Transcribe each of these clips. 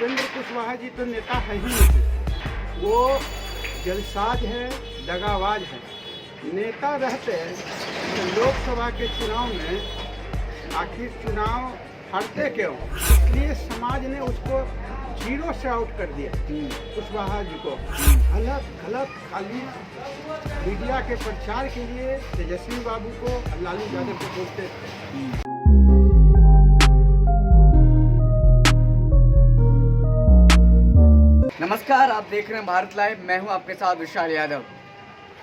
उपेंद्र कुशवाहा जी तो नेता है ही नहीं, वो जलसाज है, दगाबाज है। नेता रहते तो लोकसभा के चुनाव में आखिर चुनाव हारते क्यों? इसलिए समाज ने उसको जीरो से आउट कर दिया कुशवाहा जी को। गलत गलत खाली मीडिया के प्रचार के लिए तेजस्वी बाबू को, लालू यादव को बोलते थे। नमस्कार, आप देख रहे हैं भारत लाइव। मैं हूं आपके साथ विशाल यादव।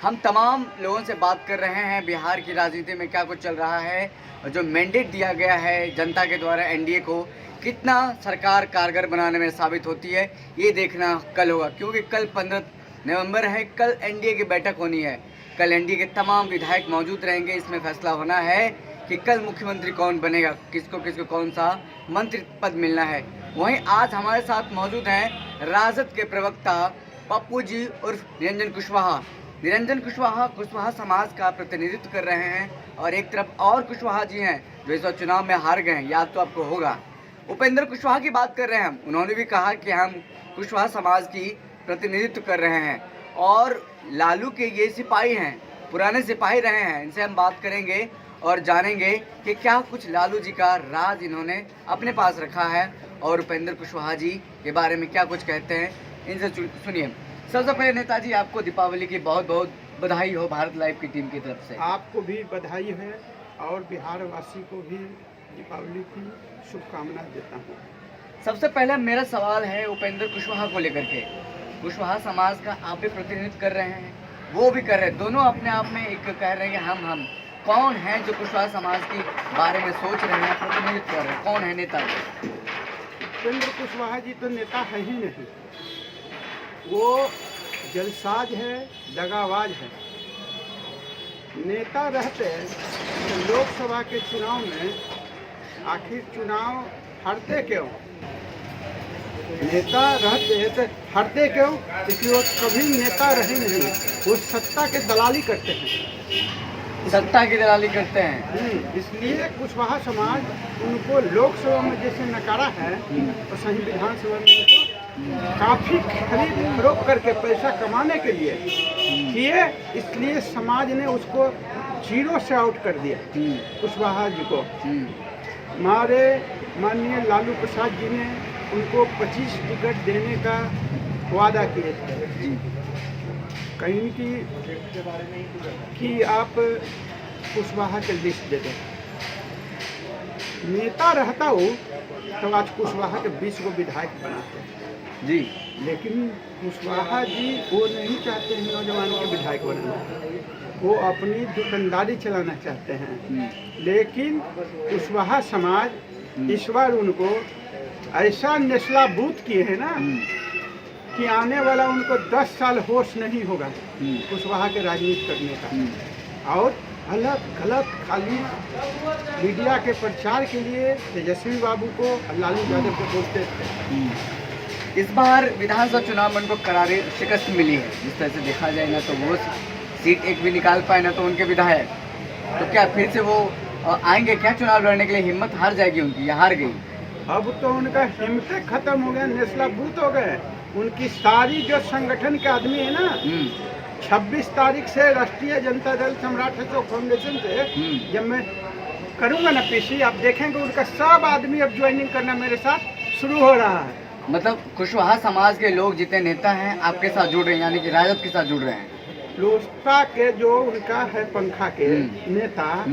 हम तमाम लोगों से बात कर रहे हैं बिहार की राजनीति में क्या कुछ चल रहा है और जो मैंडेट दिया गया है जनता के द्वारा एनडीए को, कितना सरकार कारगर बनाने में साबित होती है, ये देखना कल होगा। क्योंकि कल 15 नवंबर है, कल एनडीए की बैठक होनी है। कल एनडीए के तमाम विधायक मौजूद रहेंगे। इसमें फैसला होना है कि कल मुख्यमंत्री कौन बनेगा, किसको किसको कौन सा मंत्री पद मिलना है। वहीं आज हमारे साथ मौजूद हैं राजद के प्रवक्ता पप्पू जी उर्फ निरंजन कुशवाहा। निरंजन कुशवाहा कुशवाहा समाज का प्रतिनिधित्व कर रहे हैं और एक तरफ और कुशवाहा जी हैं जो इस बार चुनाव में हार गए हैं, याद तो आपको होगा। उपेंद्र कुशवाहा की बात कर रहे हैं हम। उन्होंने भी कहा कि हम कुशवाहा समाज की प्रतिनिधित्व कर रहे हैं और लालू के ये सिपाही हैं, पुराने सिपाही रहे हैं। इनसे हम बात करेंगे और जानेंगे कि क्या कुछ लालू जी का राज इन्होंने अपने पास रखा है और उपेंद्र कुशवाहा जी के बारे में क्या कुछ कहते हैं, इनसे सुनिए। सबसे पहले नेताजी, आपको दीपावली की बहुत बहुत बधाई हो भारत लाइव की टीम की तरफ से। आपको भी बधाई है और बिहार वासी को भी दीपावली की शुभकामनाएं देता हूँ। सबसे पहले मेरा सवाल है उपेंद्र कुशवाहा को लेकर के। कुशवाहा समाज का आप भी प्रतिनिधित्व कर रहे हैं, वो भी कर रहे हैं, दोनों अपने आप में एक कह रहे हैं कि हम कौन हैं जो कुशवाहा समाज के बारे में सोच रहे हैं, प्रतिनिधित्व कर रहे हैं, कौन है नेता? उपेंद्र कुशवाहा जी तो नेता है ही नहीं, वो जलसाज है, दगाबाज है। नेता रहते तो लोकसभा के चुनाव में आखिर चुनाव हारते क्यों? नेता रहते तो हारते क्यों? क्योंकि वो कभी नेता रहे नहीं, वो सत्ता के दलाली करते हैं। सत्ता की दलाली करते हैं। इसलिए कुशवाहा समाज उनको लोकसभा में जैसे नकारा है और सही विधानसभा में उनको काफी खरीद फरोख्त करके पैसा कमाने के लिए किए। इसलिए समाज ने उसको जीरो से आउट कर दिया कुशवाहा जी को। हमारे माननीय लालू प्रसाद जी ने उनको 25 टिकट देने का वादा किए थे। कहीं कि आप कुशवाहा के लिस्ट दे दें। नेता रहता हो तो आज कुशवाहा के 20 को विधायक बनाते जी, लेकिन कुशवाहा जी वो नहीं चाहते हैं नौजवान के विधायक बनाना, वो अपनी दुकानदारी चलाना चाहते हैं। लेकिन कुशवाहा समाज इस बार उनको ऐसा नेस्लाबूत किए हैं ना कि आने वाला उनको 10 साल होश नहीं होगा कुशवाहा के राजनीति करने का। और गलत गलत खाली मीडिया के प्रचार के लिए तेजस्वी बाबू को, लालू यादव को बोलते थे। इस बार विधानसभा चुनाव में उनको करारी शिकस्त मिली है। जिस तरह से देखा जाए ना तो वो सीट एक भी निकाल पाए ना तो उनके विधायक, तो क्या फिर से वो आएंगे क्या चुनाव लड़ने के लिए? हिम्मत हार जाएगी उनकी या हार गई? अब तो उनका हिम्मतें खत्म हो गया, नेस्लाबूत हो गए। उनकी सारी जो संगठन के आदमी है ना, 26 तारीख से राष्ट्रीय जनता दल सम्राट अशोक फाउंडेशन से जब मैं करूंगा ना पीसी, आप देखेंगे उनका सब आदमी अब ज्वाइनिंग करना मेरे साथ शुरू हो रहा है। मतलब कुशवाहा समाज के लोग जितने नेता हैं आपके साथ जुड़ रहे हैं, यानी कि राजद के साथ जुड़ रहे हैं। लोजपा के जो उनका है पंखा के नेता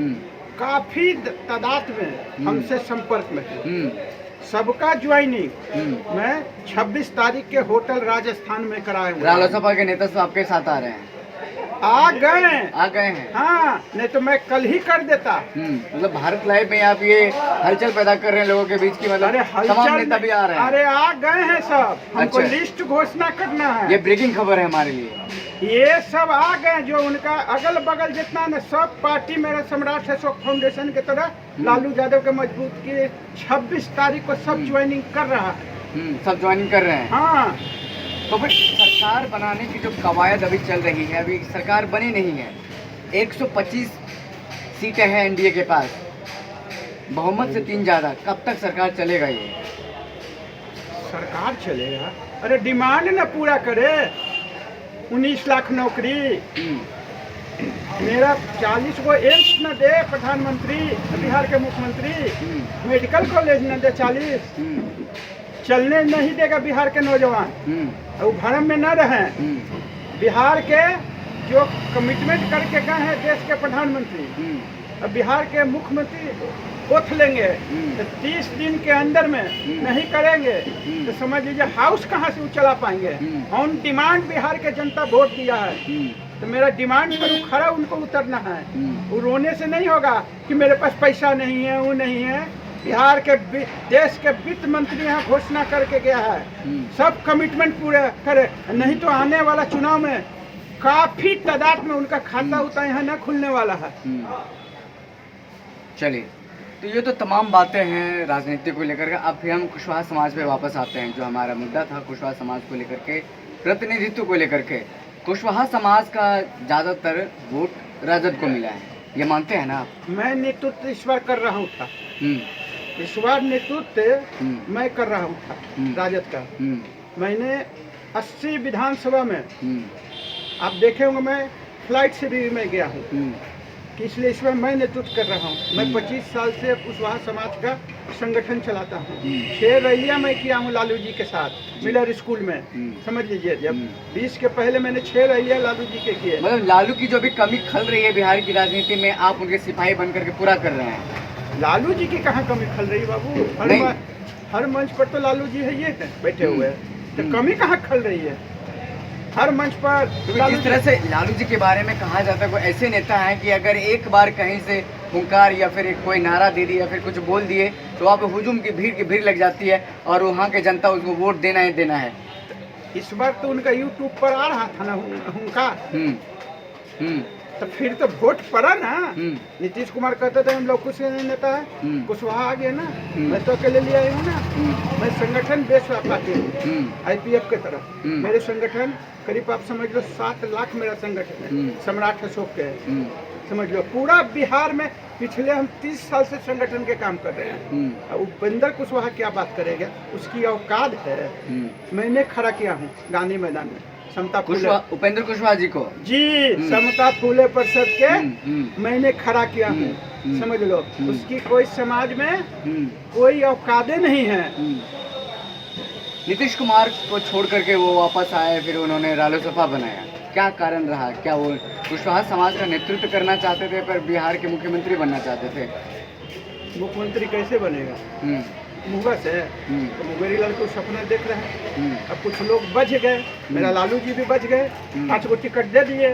काफी तादाद में हमसे संपर्क में है। सबका ज्वाइनिंग मैं 26 तारीख के होटल राजस्थान में कराए हुए। रालोसपा के नेता सब आपके साथ आ रहे हैं? आ गए हैं। हाँ, नहीं तो मैं कल ही कर देता। मतलब भारत लाइव में आप ये हलचल पैदा कर रहे हैं लोगों के बीच की, मतलब तमाम नेता भी आ रहे हैं। अरे आ गए हैं सब, हमको अच्छा। लिस्ट घोषणा करना है। ये ब्रेकिंग खबर है हमारे लिए। ये सब आ गए जो उनका अगल बगल जितना न सब पार्टी मेरे सम्राट अशोक फाउंडेशन की तरह लालू यादव के मजबूत की 26 तारीख को सब ज्वाइनिंग कर रहा है। सब ज्वाइनिंग कर रहे हैं। हाँ, तो फिर सरकार बनाने की जो कवायद अभी चल रही है, अभी सरकार बनी नहीं है। 125 सीटें हैं एनडीए के पास, बहुमत से 3 ज़्यादा। कब तक सरकार चलेगा ये? सरकार चलेगा। अरे डिमांड ना पूरा करे, 19 लाख नौकरी, मेरा 40 को एम्स न दे प्रधानमंत्री, बिहार के मुख्यमंत्री, मेडिकल कॉलेज न दे 40, चलने नहीं देगा बिहार के नौजवान, और भरम में न रहें। बिहार के जो कमिटमेंट करके गए हैं देश के प्रधानमंत्री, अब बिहार के मुख्यमंत्री ओथ लेंगे तो 30 दिन के अंदर में नहीं करेंगे तो समझ लीजिए हाउस कहाँ से चला पाएंगे। ऑन डिमांड बिहार के जनता वोट दिया है, तो मेरा डिमांड पर खरा उनको उतरना है। वो रोने से नहीं होगा कि मेरे पास पैसा नहीं है, वो नहीं है। बिहार के देश के वित्त मंत्री यहाँ घोषणा करके गया है, सब कमिटमेंट पूरे करे, नहीं तो आने वाला चुनाव में काफी तादाद में उनका खाता उतना यहाँ न खुलने वाला है। चलिए, तो ये तो तमाम बातें हैं राजनीति को लेकर के। अब फिर हम कुशवाहा समाज पे वापस आते हैं, जो हमारा मुद्दा था कुशवाहा समाज को लेकर के, प्रतिनिधित्व को लेकर के। कुशवाहा समाज का ज़्यादातर वोट राजद को मिला है, ये मानते हैं ना आप? मैं नेतृत्व इस बार कर रहा हूँ था, इस बार नेतृत्व मैं कर रहा हूँ था राजद का। मैंने 80 विधानसभा में, आप देखे होंगे मैं फ्लाइट से भी मैं गया हूँ, कि इसलिए इस बार मैं नेतृत्व कर रहा हूँ। मैं 25 साल से कुशवाहा समाज का संगठन चलाता हूँ। 6 रैलियाँ मैं किया हूँ लालू जी के साथ मिलर स्कूल में, समझ लीजिए। जब 20 के पहले मैंने 6 रैलियाँ लालू जी के किए। मतलब लालू की जो भी कमी खल रही है बिहार की राजनीति में, आप उनके सिपाही बन करके पूरा कर रहे हैं। लालू जी की कहाँ कमी खल रही है बाबू? हर मंच पर तो लालू जी है, ये है बैठे हुए, तो कमी कहाँ खल रही है? हर मंच पर जिस तरह से लालू जी के बारे में कहा जाता है, वो ऐसे नेता हैं कि अगर एक बार कहीं से हुंकार या फिर कोई नारा दे दिया या फिर कुछ बोल दिए तो वहाँ पे हुजूम की भीड़ लग जाती है और वहाँ के जनता उसको वोट देना ही देना है। इस बार तो उनका यूट्यूब पर आ रहा था ना हुंकार, तो फिर तो वोट पड़ा ना। नीतीश कुमार कहते थे हम लोग कुछ नेता है, कुशवाहा आ गया ना, मैं तो अकेले ले आई हूँ ना। मैं संगठन बेच पाती हूँ IPF के तरफ। मेरे संगठन करीब आप समझ लो 7 लाख मेरा संगठन है, सम्राट अशोक के है, समझ लो। पूरा बिहार में पिछले हम 30 साल से संगठन के काम कर रहे हैं। उपेंद्र कुशवाहा क्या बात करेगा, उसकी औकात है। मैंने खड़ा किया हूँ गांधी मैदान में समता फूले, उपेंद्र कुशवाहा जी को जी, समता फूले परिषद के मैंने खड़ा किया हूँ, समझ लो। उसकी कोई समाज में कोई औकातें नहीं है। नीतीश कुमार को छोड़ करके वो वापस आए, फिर उन्होंने रालोसपा बनाया, क्या कारण रहा? क्या वो कुशवाहा समाज का नेतृत्व करना चाहते थे पर बिहार के मुख्यमंत्री बनना चाहते थे? मुख्यमंत्री कैसे बनेगा? मुंगस है तो मुंगेरी लाल को सपना देख रहे हैं। अब कुछ लोग बच गए, मेरा लालू जी भी बच गए, 5 को टिकट दे दिए,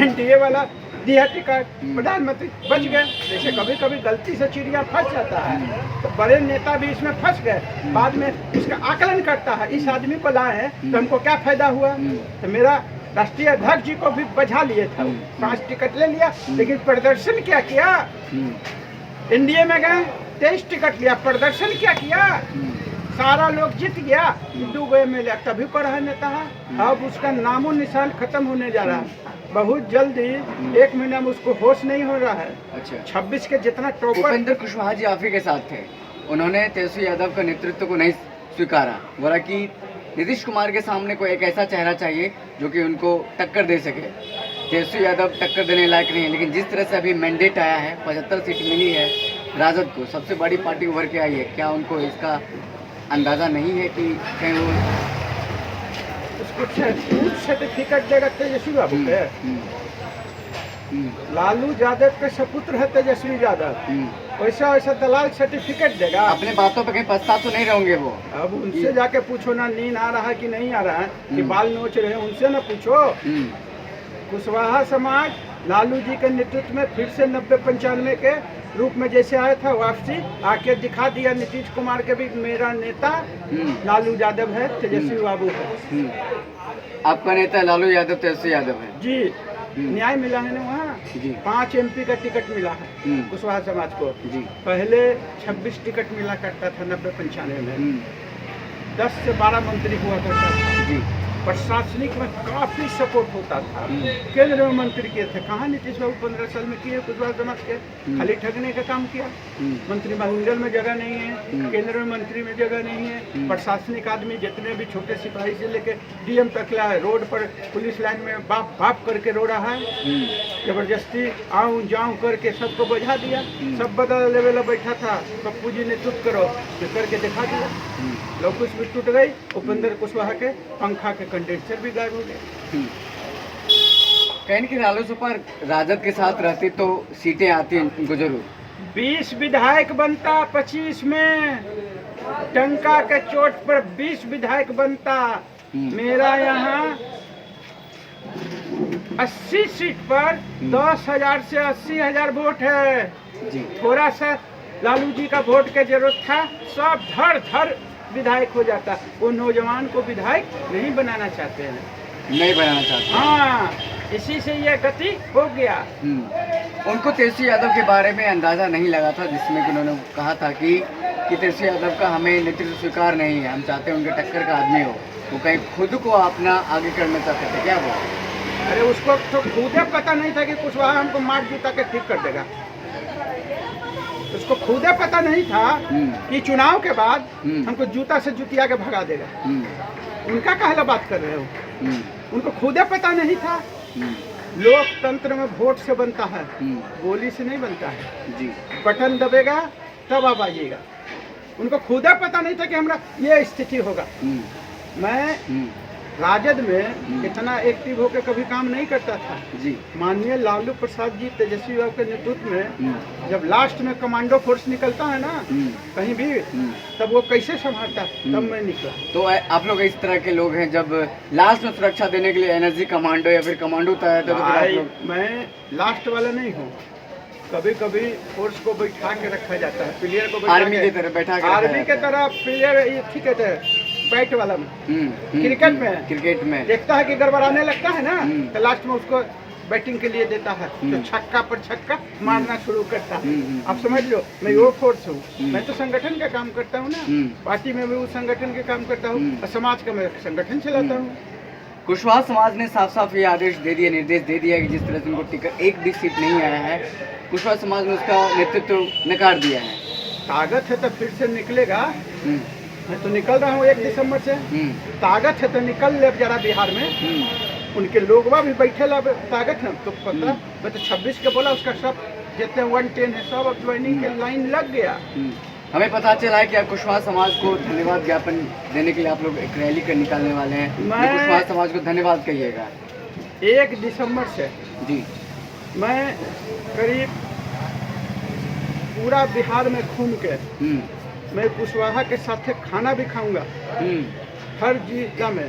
NDA वाला दिया टिकट, प्रधानमंत्री बच गए। जैसे कभी कभी गलती से चिड़िया फंस जाता है, तो बड़े नेता भी इसमें फंस गए, बाद में उसका आकलन करता है, इस आदमी को लाए हैं तो हमको क्या फायदा हुआ। तो मेरा राष्ट्रीय अध्यक्ष जी को भी बजा लिए था, 5 टिकट ले लिया, लेकिन प्रदर्शन क्या किया? NDA में गए 23 टिकट लिया, प्रदर्शन क्या किया? सारा लोग जीत गया, 2 MLA तभी को रहा नेता है। अब उसका नामो निशान खत्म होने जा रहा है, बहुत जल्दी 1 महीना में उसको होश नहीं हो रहा है। अच्छा, 26 के जितना टॉपर। उपेंद्र कुशवाहा जी आप ही के साथ थे, उन्होंने तेजस्वी यादव का नेतृत्व को नहीं स्वीकारा, बोला कि नीतीश कुमार के सामने कोई एक ऐसा चेहरा चाहिए जो कि उनको टक्कर दे सके। तेजस्वी यादव टक्कर देने लायक नहीं है, लेकिन जिस तरह से अभी मैंडेट आया है, 75 सीट मिली है राजद को, सबसे बड़ी पार्टी उभर के आई है, क्या उनको इसका अंदाज़ा नहीं है कि कहीं वो उसको सर्टिफिकेट देगा तेजस्वी बाबू के? लालू यादव के सपुत्र है तेजस्वी यादव, वैसा वैसा दलाल सर्टिफिकेट देगा? अपने बातों पे कहीं पछता तो नहीं रहेंगे वो? अब उनसे जाके पूछो ना, नींद आ रहा है कि नहीं आ रहा है, कि बाल नोच रहे हैं, उनसे ना पूछो। कुशवाहा समाज लालू जी के नेतृत्व में फिर से 90-95 के रूप में जैसे आया था, वापसी आके दिखा दिया नीतीश कुमार के भी मेरा नेता लालू यादव है, तेजस्वी बाबू है। आपका नेता लालू यादव तेजस्वी यादव है जी। न्याय मिला है ना वहाँ, 5 MP का टिकट मिला है कुशवाहा समाज को जी। पहले 26 टिकट मिला करता था 90-95 में, 10 से 12 मंत्री हुआ करता था जी। प्रशासनिक में काफी सपोर्ट होता था। केंद्र में मंत्री किए थे, कहाँ नीतीश बाबू 15 साल में किए कुशवाहा समाज के? खाली ठगने का काम किया। मंत्रिमंडल में जगह नहीं है, केंद्र में मंत्री में जगह नहीं है। प्रशासनिक आदमी जितने भी छोटे सिपाही से लेके डीएम तक ला है, रोड पर पुलिस लाइन में बाप बाप करके रो रहा है। जबरदस्ती आऊं जाऊं करके सबको बुझा दिया। सब बदल लेवल बैठा था, पप्पू जी ने चुप करो तो करके दिखा दिया। लोग कुछ भी टूट गई, उपेंद्र कुशवाहा के पंखा के कंडेंसर भी गायब हो गए। कहने की रालोसपा राजद के साथ रहती तो सीटें आती उनको जरूर। 20 विधायक बनता 25 में, टंका के चोट पर 20 विधायक बनता। मेरा यहाँ 80 सीट पर 10,000 से 80,000 वोट है जी। थोड़ा सा लालू जी का वोट की जरूरत था, सब धड़ धड़ विधायक हो जाता। वो नौजवान को विधायक नहीं बनाना चाहते हैं, नहीं बनाना चाहते। हाँ, इसी से यह गति हो गया। उनको तेजस्वी यादव के बारे में अंदाजा नहीं लगा था, जिसमें कि उन्होंने कहा था कि तेजस्वी यादव का हमें नेतृत्व स्वीकार नहीं है, हम चाहते हैं उनके टक्कर का आदमी हो। वो कहीं खुद को अपना आगे करना चाहते थे क्या वो? अरे उसको तो खुद पता नहीं था कि कुशवाहा हमको मार जूता के ठीक कर देगा। उसको खुद पता नहीं था कि चुनाव के बाद हमको जूता से जुतिया के भगा देगा। उनका कहला बात कर रहे हो? उनको खुद पता नहीं था। लोकतंत्र में वोट से बनता है, गोली से नहीं बनता है जी। बटन दबेगा तब आप आइएगा। उनको खुद पता नहीं था कि हमारा ये स्थिति होगा। मैं राजद में इतना एक्टिव होकर कभी काम नहीं करता था जी। माननीय लालू प्रसाद जी तेजस्वी बाबू के नेतृत्व में जब लास्ट में कमांडो फोर्स निकलता है ना कहीं भी, तब वो कैसे संभालता, तब मैं निकला। तो आप लोग इस तरह के लोग हैं, जब लास्ट में सुरक्षा देने के लिए एनर्जी कमांडो या फिर कमांडो तैयार तो मैं लास्ट वाला नहीं हूँ। कभी कभी फोर्स को बैठा के रखा जाता है, प्लेयर को आर्मी की तरह बैठा के, आर्मी के तरह प्लेयर ठीक है बैट वाला में। क्रिकेट में देखता है कि गड़बड़ाने लगता है ना, तो लास्ट में उसको बैटिंग के लिए देता है, तो छक्का पर छक्का मारना शुरू करता है। आप समझ लो, मैं वो फोर्स हूँ। मैं तो संगठन का काम करता हूँ ना, पार्टी में भी उस संगठन के काम करता हूँ और समाज का मैं संगठन चलाता हूँ। कुशवाहा समाज ने साफ साफ ये आदेश दे दिया, निर्देश दे दिया कि जिस तरह से उनको टिकट एक भी सीट नहीं आया है, कुशवाहा समाज ने उसका नेतृत्व नकार दिया है। ताकत है तो फिर से निकलेगा। मैं तो निकल रहा हूँ 1 दिसंबर से। ताकत है तो निकल ले जरा बिहार में। उनके लोगवा भी बैठे ला, ताकत है तो पता। मैं तो 26 के बोला, उसका सब जितने 110 है सब अब ज्वाइनिंग के लाइन लग गया। हमें पता चला है कि आप कुशवाहा समाज को धन्यवाद ज्ञापन देने के लिए आप लोग एक रैली कर निकालने वाले हैं। कुशवाहा समाज को धन्यवाद कहिएगा। 1 दिसंबर से जी मैं करीब पूरा बिहार में घूम के मैं कुशवाहा के साथ खाना भी खाऊंगा हर जिला में,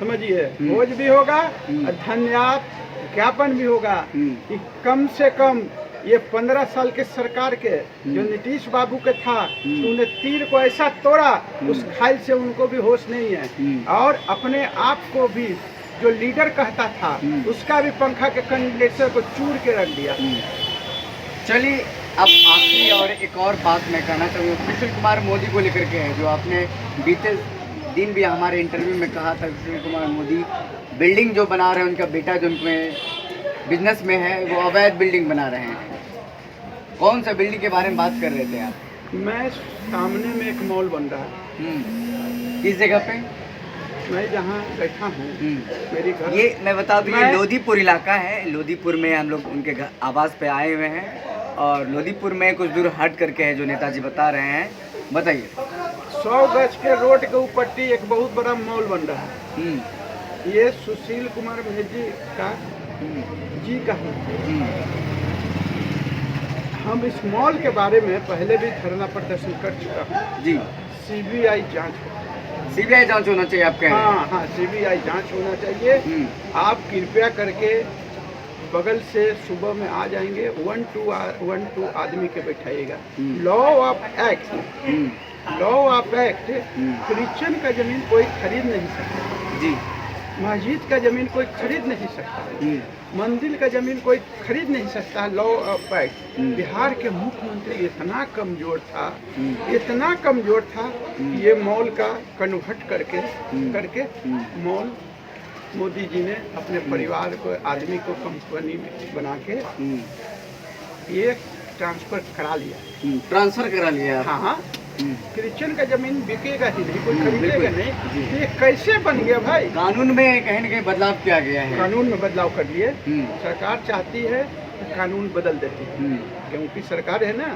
समझिए। भोज भी होगा और धन्यवाद ज्ञापन भी होगा कि कम से कम ये 15 साल के सरकार के जो नीतीश बाबू के था, उन्हें तीर को ऐसा तोड़ा, उस खाइल से उनको भी होश नहीं है। और अपने आप को भी जो लीडर कहता था, उसका भी पंखा के कंडेंसर को चूर के रख दिया। चलिए, अब आखिरी और एक और बात मैं कहना चाहूँगा, सुशील कुमार मोदी को लेकर के है, जो आपने बीते दिन भी हमारे इंटरव्यू में कहा था। सुशील कुमार मोदी बिल्डिंग जो बना रहे हैं, उनका बेटा जो उनमें बिजनेस में है, वो अवैध बिल्डिंग बना रहे हैं। कौन सा बिल्डिंग के बारे में बात कर रहे थे आप? मैं सामने में एक मॉल बन रहा है। किस जगह पे? मैं जहाँ बैठा हूँ, मेरी घर। ये मैं बता दूँ, ये लोधीपुर इलाका है। लोधीपुर में हम लोग उनके घर आवास पे आए हुए हैं, और लोधीपुर में कुछ दूर हट करके है जो नेताजी बता रहे हैं। बताइए। 100 गज के रोड के ऊपर एक बहुत बड़ा मॉल बन रहा है। ये सुशील कुमार मोदी का जी का है। हम इस मॉल के बारे में पहले भी धरना प्रदर्शन कर चुका हूँ जी। सीबीआई जांच होना चाहिए, आप कह रहे हैं? हाँ, सीबीआई जांच होना चाहिए। आप कृपया करके बगल से सुबह में आ जाएंगे, 1-2 आदमी के बैठाइएगा। लॉ ऑफ एक्ट क्रिश्चियन का जमीन कोई खरीद नहीं सकता जी। मस्जिद का ज़मीन कोई खरीद नहीं सकता, मंदिर का ज़मीन कोई खरीद नहीं सकता। लॉ पैक्ट बिहार के मुख्यमंत्री इतना कमज़ोर था, इतना कमज़ोर था कि ये मॉल का कन्वर्ट करके मॉल मोदी जी ने अपने परिवार को, आदमी को कंपनी में बना के ये ट्रांसफर करा लिया। हाँ, क्रिश्चियन का जमीन बिकेगा ही नहीं, कोई खरीदेगा नहीं। ये कैसे बन गया भाई? कानून में कहीं न कहीं बदलाव किया गया है। कानून में बदलाव कर लिए। सरकार चाहती है तो कानून बदल देती है, क्योंकि सरकार है ना,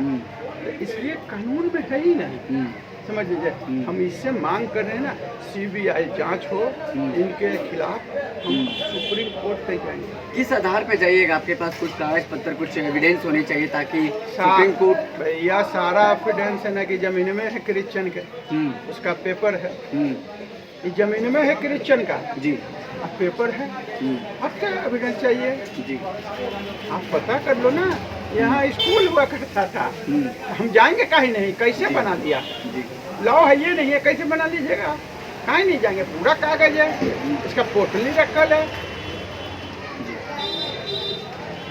तो इसलिए कानून में है ही नहीं। समझ लीजिए, हम इससे मांग कर रहे हैं ना, CBI जांच हो इनके खिलाफ, हम सुप्रीम कोर्ट पे जाएंगे। किस आधार पे जाइएगा? आपके पास कुछ कागज पत्र, कुछ एविडेंस होनी चाहिए ताकि सुप्रीम कोर्ट। भैया सारा एविडेंस है ना कि जमीन में है क्रिश्चियन के, उसका पेपर है। ये जमीन में है क्रिश्चियन का जी, अब पेपर है। अब क्या एविडेंस चाहिए जी? आप पता कर लो ना। यहाँ स्कूल हुआ करता था, हम जाएंगे काहे नहीं? कैसे बना दिया? लॉ है ये नहीं है, कैसे बना लीजिएगा? काहे नहीं जाएंगे? पूरा कागज है, इसका पोर्टली रखल है।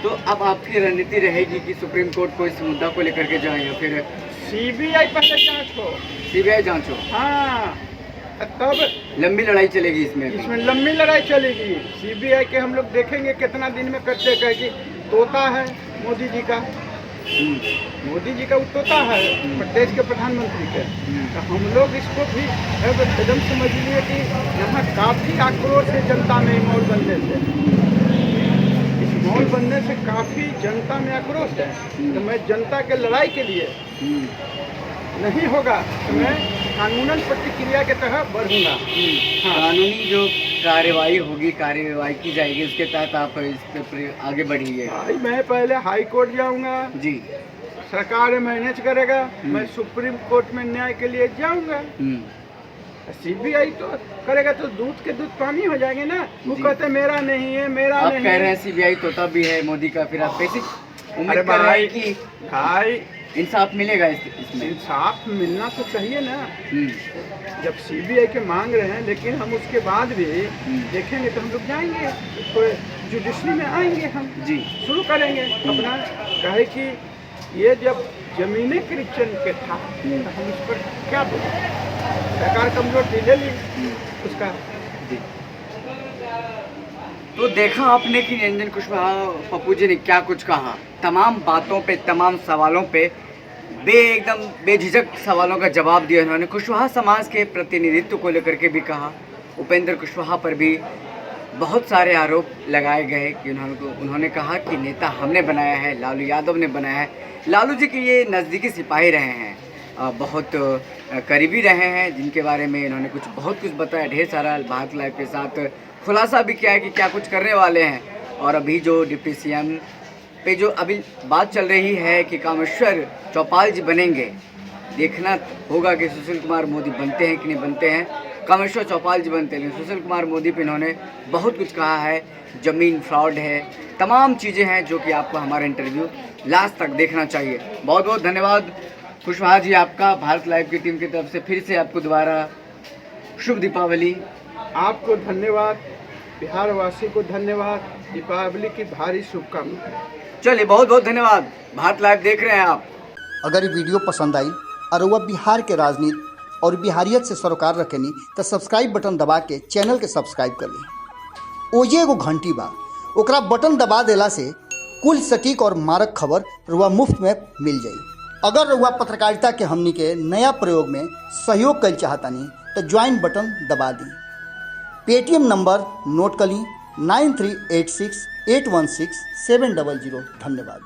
तो अब आपकी रणनीति रहेगी कि सुप्रीम कोर्ट को इस मुद्दा को लेकर के जाएं या फिर CBI पहले जांच हो? CBI जांच हो। हाँ, तब लंबी लड़ाई चलेगी इसमें लंबी लड़ाई चलेगी। CBI के हम लोग देखेंगे कितना दिन में करते। कहे कि तोता है मोदी जी का, मोदी जी का वो तोता है प्रदेश के प्रधानमंत्री के। तो हम लोग इसको भी एकदम समझ लिए कि यहाँ काफ़ी आक्रोश है जनता में मॉल बनने से। इस मॉल बनने से काफ़ी जनता में आक्रोश है। तो मैं जनता के लड़ाई के लिए नहीं होगा तो मैं कानूनन प्रतिक्रिया के तहत बढ़ूंगा। हाँ। कानूनी जो कार्यवाही की जाएगी, उसके तहत आप इस पे आगे बढ़िए। भाई मैं पहले हाई कोर्ट जाऊंगा जी, सरकार मैनेज करेगा, मैं सुप्रीम कोर्ट में न्याय के लिए जाऊंगा। CBI तो करेगा तो दूध के दूध पानी हो जाएंगे ना। वो कहते मेरा नहीं है, मेरा आप नहीं। कह रहे हैं CBI तोता भी है मोदी का, फिर आप कैसे उम्मीद कर रहे हैं कि भाई इंसाफ मिलेगा इसमें? इंसाफ मिलना तो चाहिए ना। जब CBI के मांग रहे हैं, लेकिन हम उसके बाद भी देखेंगे तो हम लोग जाएंगे तो जुडिशरी में आएंगे, हम जी शुरू करेंगे अपना। कहे कि ये जब जमीनें क्रिश्चियन के था तो हम उस पर क्या बोले? सरकार कमजोर थी, ले ली उसका। जी, तो देखा आपने कि निरंजन कुशवाहा पप्पू जी ने क्या कुछ कहा। तमाम बातों पे, तमाम सवालों पे एकदम बेझिझक सवालों का जवाब दिया उन्होंने। कुशवाहा समाज के प्रतिनिधित्व को लेकर के भी कहा। उपेंद्र कुशवाहा पर भी बहुत सारे आरोप लगाए गए कि उन्होंने कहा कि नेता हमने बनाया है, लालू यादव ने बनाया है। लालू जी के ये नज़दीकी सिपाही रहे हैं, बहुत करीबी रहे हैं, जिनके बारे में इन्होंने बहुत कुछ बताया। ढेर सारा भारत लाइव के साथ खुलासा भी किया है कि क्या कुछ करने वाले हैं। और अभी जो डिप्टी CM पे जो अभी बात चल रही है कि कामेश्वर चौपाल जी बनेंगे, देखना होगा कि सुशील कुमार मोदी बनते हैं कि नहीं बनते हैं। कामेश्वर चौपाल जी बनते हैं, सुशील कुमार मोदी पे इन्होंने बहुत कुछ कहा है। ज़मीन फ्रॉड है, तमाम चीज़ें हैं जो कि आपको हमारा इंटरव्यू लास्ट तक देखना चाहिए। बहुत बहुत धन्यवाद कुशवाहा जी आपका। भारत लाइव की टीम की तरफ से फिर से आपको दोबारा शुभ दीपावली। आपको धन्यवाद, बिहार वासी को धन्यवाद, दीपावली की भारी शुभकामनाएं। चलिए, बहुत बहुत धन्यवाद। भारत लाइव देख रहे हैं आप। अगर ये वीडियो पसंद आई और वह बिहार के राजनीति और बिहारियत से सरोकार रखेनी तो सब्सक्राइब बटन दबा के चैनल के सब्सक्राइब कर ली। ओजे एगो घंटी बा, ओकरा बटन दबा देला से कुल सटीक और मारक खबर रुआ मुफ्त में मिल जाई। अगर रुआ पत्रकारिता के हमनी के नया प्रयोग में सहयोग कर चाहतानी तो ज्वाइन बटन दबा दी। पेटीएम नंबर नोट कर ली 9386816700। धन्यवाद।